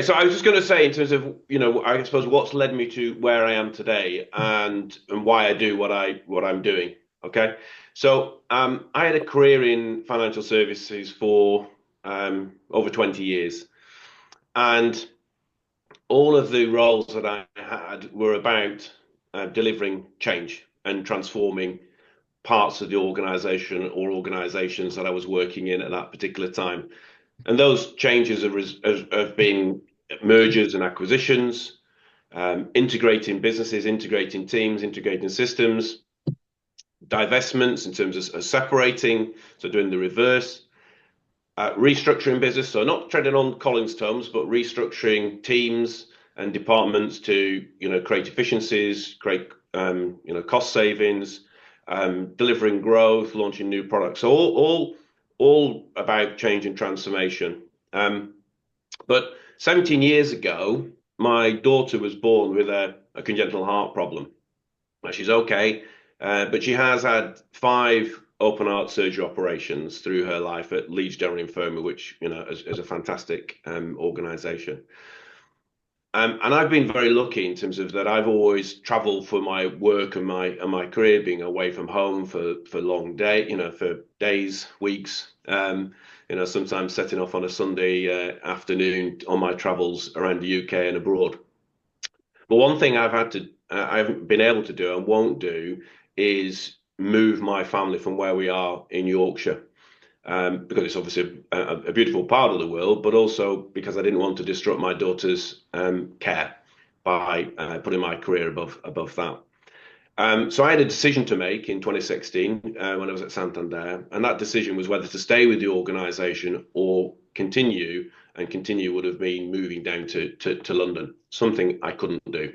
So I was just going to say, in terms of, I suppose what's led me to where I am today, and why I do what I'm doing. Okay, so I had a career in financial services for over 20 years, and all of the roles that I had were about delivering change and transforming parts of the organization or organizations that I was working in at that particular time. And those changes have been mergers and acquisitions, integrating businesses, integrating teams, integrating systems, divestments in terms of separating, so doing the reverse, restructuring business, so not treading on Colin's toes, but restructuring teams and departments to create efficiencies, create cost savings, delivering growth, launching new products. So all about change and transformation. But 17 years ago, my daughter was born with a congenital heart problem. She's okay, but she has had five open heart surgery operations through her life at Leeds General Infirmary, which is a fantastic organisation. And I've been very lucky in terms of that. I've always travelled for my work and my career, being away from home for long day, for days, weeks. Sometimes setting off on a Sunday afternoon on my travels around the UK and abroad. But one thing I haven't been able to do and won't do is move my family from where we are in Yorkshire, because it's obviously a beautiful part of the world, but also because I didn't want to disrupt my daughter's care by putting my career above that. So I had a decision to make in 2016 when I was at Santander, and that decision was whether to stay with the organisation or continue. And continue would have been moving down to London, something I couldn't do.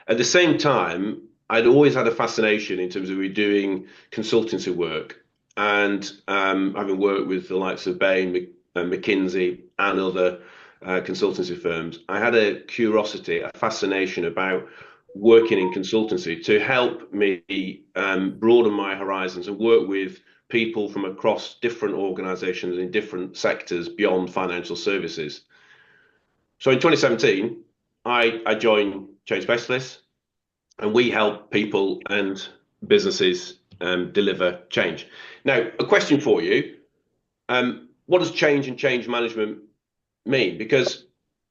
At the same time, I'd always had a fascination in terms of we doing consultancy work, and having worked with the likes of Bain, McKinsey, and other consultancy firms, I had a curiosity, a fascination about working in consultancy to help me broaden my horizons and work with people from across different organizations in different sectors beyond financial services. So in 2017, I joined Change Specialists, and we help people and businesses deliver change. Now, a question for you. What does change and change management mean? Because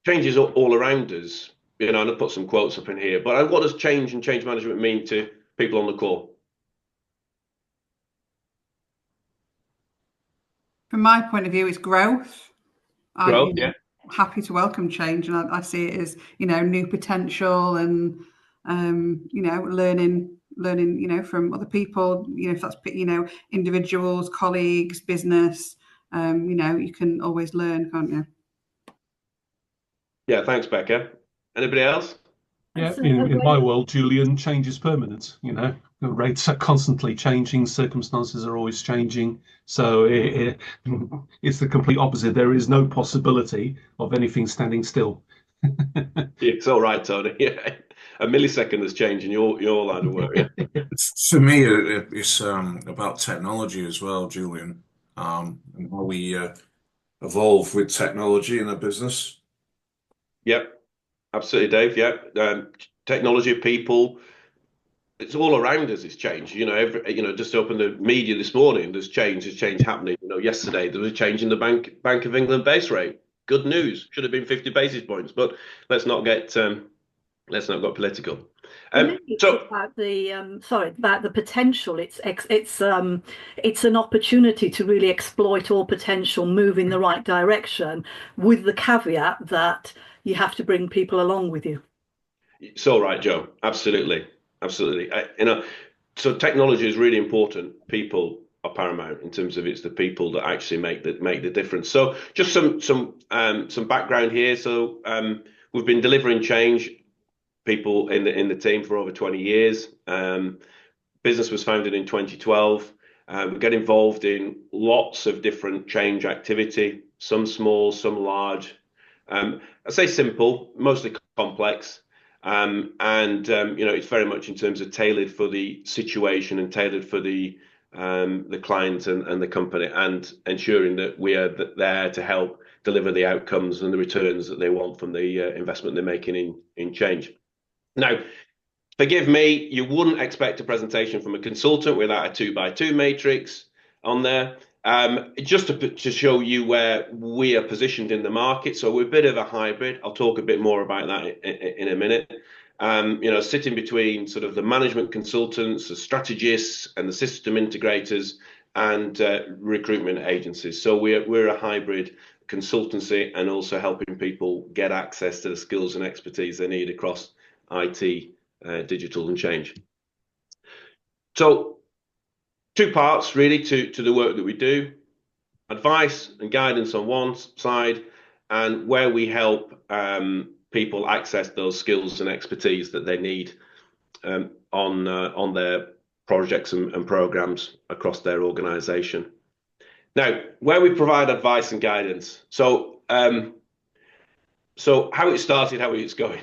change is all around us. And I'll put some quotes up in here, but what does change and change management mean to people on the call? From my point of view, it's growth. Growth, yeah. Happy to welcome change, and I see it as new potential and learning from other people. If that's individuals, colleagues, business. You can always learn, can't you? Yeah, thanks, Becca. Anybody else? Yeah, in my world, Julian, change is permanent. The rates are constantly changing, circumstances are always changing. So it's the complete opposite. There is no possibility of anything standing still. It's all right, Tony. Yeah, a millisecond has changed in your line of work. Yeah. For me, it's about technology as well, Julian, and how we evolve with technology in a business. Yep, absolutely, Dave. Yeah, technology, people, it's all around us. It's changed. Just open the media this morning. There's change. There's change happening. Yesterday there was a change in the Bank of England base rate. Good news. Should have been 50 basis points, but let's not get political. It's about the potential. It's an opportunity to really exploit all potential, move in the right direction, with the caveat that you have to bring people along with you. So right, Joe. Absolutely. So technology is really important. People are paramount in terms of it's the people that actually make the difference. So just some background here. So we've been delivering change, people in the team, for over 20 years. Business was founded in 2012. We get involved in lots of different change activity, some small, some large. I say simple, mostly complex. It's very much in terms of tailored for the situation and tailored for the client and the company, and ensuring that we are there to help deliver the outcomes and the returns that they want from the investment they're making in change. Now, forgive me, you wouldn't expect a presentation from a consultant without a 2x2 matrix on there. Just to show you where we are positioned in the market. So we're a bit of a hybrid. I'll talk a bit more about that in a minute. Sitting between sort of the management consultants, the strategists, and the system integrators, and recruitment agencies. So we're a hybrid consultancy, and also helping people get access to the skills and expertise they need across IT, digital, and change. So 2 parts really to the work that we do: advice and guidance on one side, and where we help people access those skills and expertise that they need on their projects and programs across their organization. Now, where we provide advice and guidance. So how it started, how it's going.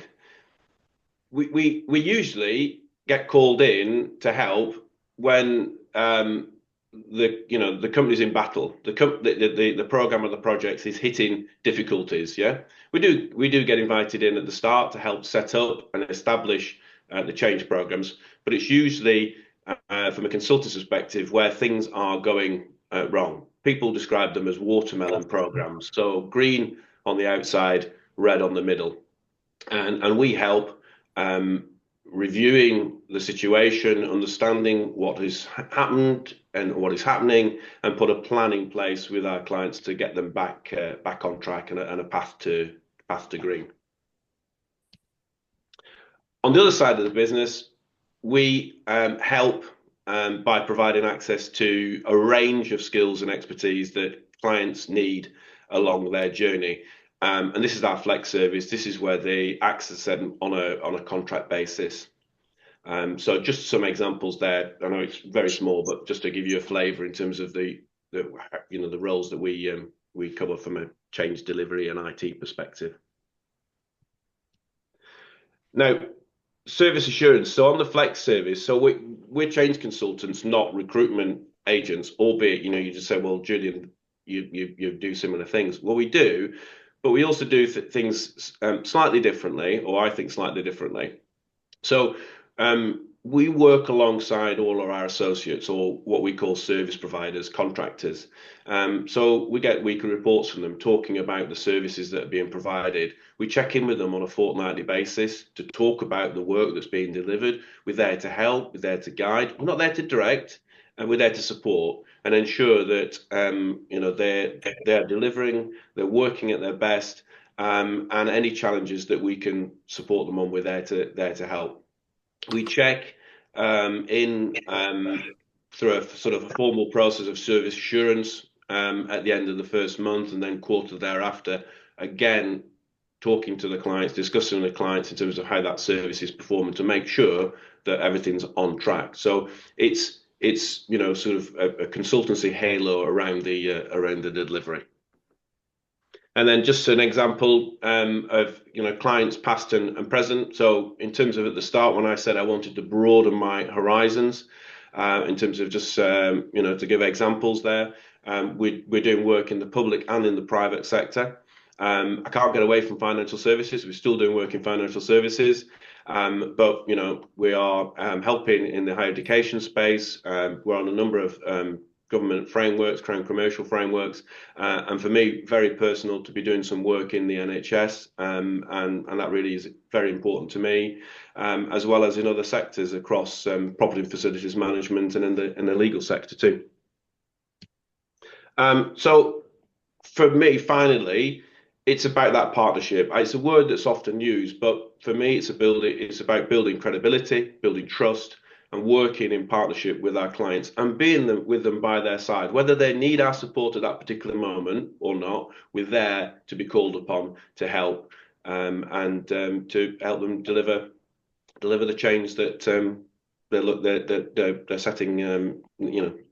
We usually get called in to help when the company's in battle. The program or the projects is hitting difficulties. Yeah, we do get invited in at the start to help set up and establish the change programs, but it's usually from a consultant's perspective where things are going wrong. People describe them as watermelon programs, so green on the outside, red on the middle, and we help reviewing the situation, understanding what has happened and what is happening, and put a plan in place with our clients to get them back on track and a path to green. On the other side of the business, we help by providing access to a range of skills and expertise that clients need along their journey. And this is our flex service. This is where they access them on a contract basis. So just some examples there. I know it's very small, but just to give you a flavour in terms of the roles that we cover from a change delivery and IT perspective. Now, service assurance. So on the flex service, so we're change consultants, not recruitment agents. Albeit, you just say, well, Julian, you do similar things. Well, we do. But we also do things slightly differently, or I think slightly differently. So we work alongside all of our associates, or what we call service providers, contractors. So we get weekly reports from them talking about the services that are being provided. We check in with them on a fortnightly basis to talk about the work that's being delivered. We're there to help, we're there to guide. We're not there to direct, and we're there to support and ensure that they're delivering, they're working at their best, and any challenges that we can support them on, we're there to help. We check through a sort of a formal process of service assurance at the end of the first month, and then quarter thereafter, again talking to the clients, discussing with the clients in terms of how that service is performing to make sure that everything's on track. So it's sort of a consultancy halo around the delivery. And then just an example of clients past and present. So in terms of at the start, when I said I wanted to broaden my horizons, in terms of just to give examples there, we're doing work in the public and in the private sector. I can't get away from financial services. We're still doing work in financial services. But we are helping in the higher education space. We're on a number of government frameworks, commercial frameworks, and for me, very personal to be doing some work in the NHS, and that really is very important to me, as well as in other sectors across property and facilities management and in the legal sector too. So for me, finally, it's about that partnership. It's a word that's often used, but for me, it's about building credibility, building trust, and working in partnership with our clients and being with them by their side. Whether they need our support at that particular moment or not, we're there to be called upon to help and to help them deliver the change that they're setting,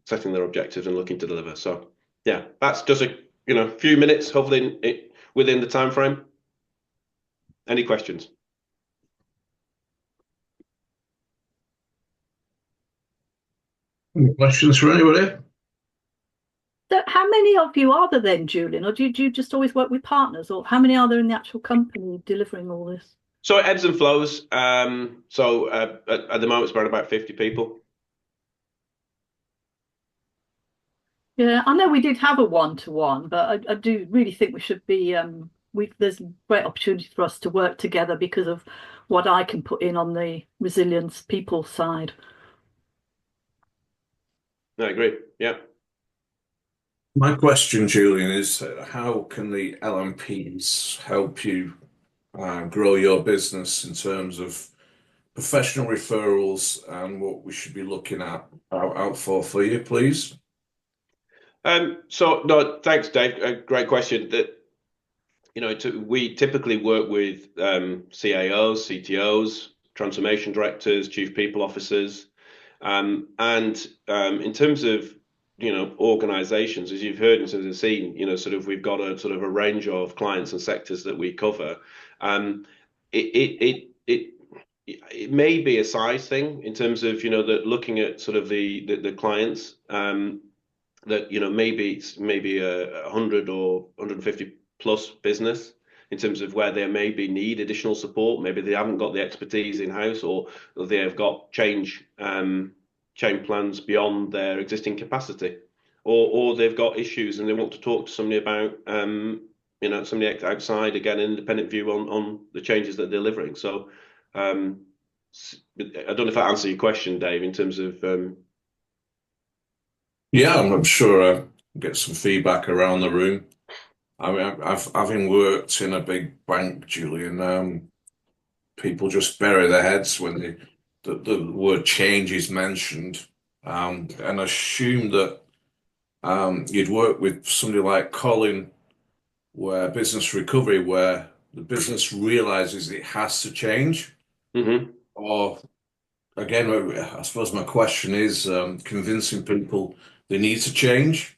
setting their objectives and looking to deliver. So yeah, that's just a few minutes, hopefully within the time frame. Any questions? Any questions for anybody? So how many of you are there then, Julian? Or do you just always work with partners? Or how many are there in the actual company delivering all this? So it ebbs and flows. At the moment, it's around about 50 people. Yeah, I know we did have a one-to-one, but I do really think we should be there's great opportunity for us to work together because of what I can put in on the resilience people side. I agree. Yeah. My question, Julian, is how can the LMPs help you grow your business in terms of professional referrals and what we should be looking out for you, please? So no, thanks, Dave. Great question. That we typically work with CAOs, CTOs, transformation directors, chief people officers, and in terms of organizations, as you've heard and sort of seen, sort of we've got a sort of a range of clients and sectors that we cover. It may be a size thing in terms of that looking at sort of the clients that maybe a 100 or 150 plus business in terms of where they maybe need additional support. Maybe they haven't got the expertise in house, or they have got change plans beyond their existing capacity, or they've got issues and they want to talk to somebody about somebody outside, again, an independent view on the changes that they're delivering. So I don't know if that answers your question, Dave, in terms of Yeah, I'm sure I get some feedback around the room. I mean, having worked in a big bank, Julian, people just bury their heads when the word change is mentioned, and assume that you'd work with somebody like Colin, where business recovery, where the business realizes it has to change, or again, I suppose my question is convincing people they need to change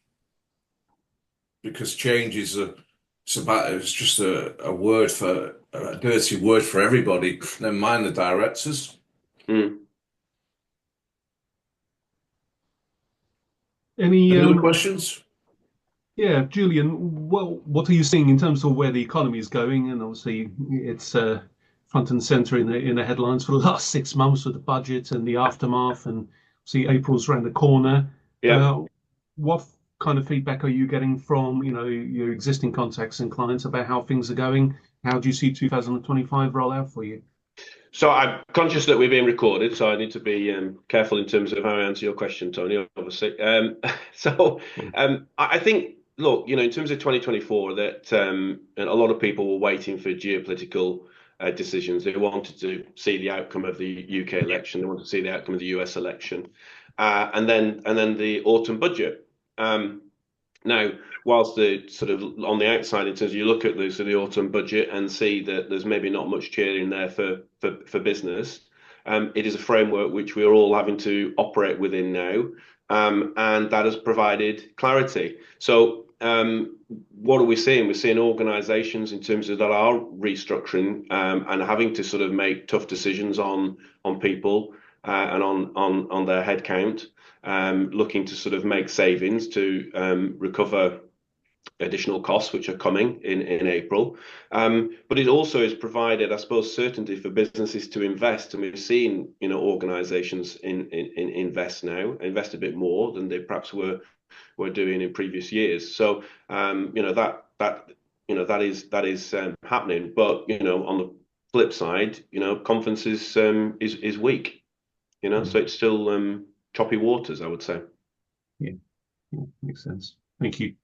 because change is it's just a word for a dirty word for everybody. Never mind the directors. Any other questions? Yeah, Julian, well, what are you seeing in terms of where the economy is going? And obviously, it's front and center in the headlines for the last 6 months with the budget and the aftermath, and see April's around the corner. Yeah. What kind of feedback are you getting from your existing contacts and clients about how things are going? How do you see 2025 roll out for you? So I'm conscious that we're being recorded, so I need to be careful in terms of how I answer your question, Tony, obviously. I think, look, in terms of 2024, that a lot of people were waiting for geopolitical decisions. They wanted to see the outcome of the UK election. They wanted to see the outcome of the US election, and then the autumn budget. Now, whilst the sort of on the outside, in terms of you look at the autumn budget and see that there's maybe not much cheering there for business, it is a framework which we are all having to operate within now, and that has provided clarity. So, what are we seeing? We're seeing organisations in terms of that are restructuring and having to sort of make tough decisions on people and on their headcount. Looking to sort of make savings to recover additional costs which are coming in April. But it also has provided, I suppose, certainty for businesses to invest. And we've seen, organisations invest a bit more than they perhaps were doing in previous years. So, that is happening. But, on the flip side, confidence is weak, so it's still choppy waters, I would say. Yeah, makes sense. Thank you.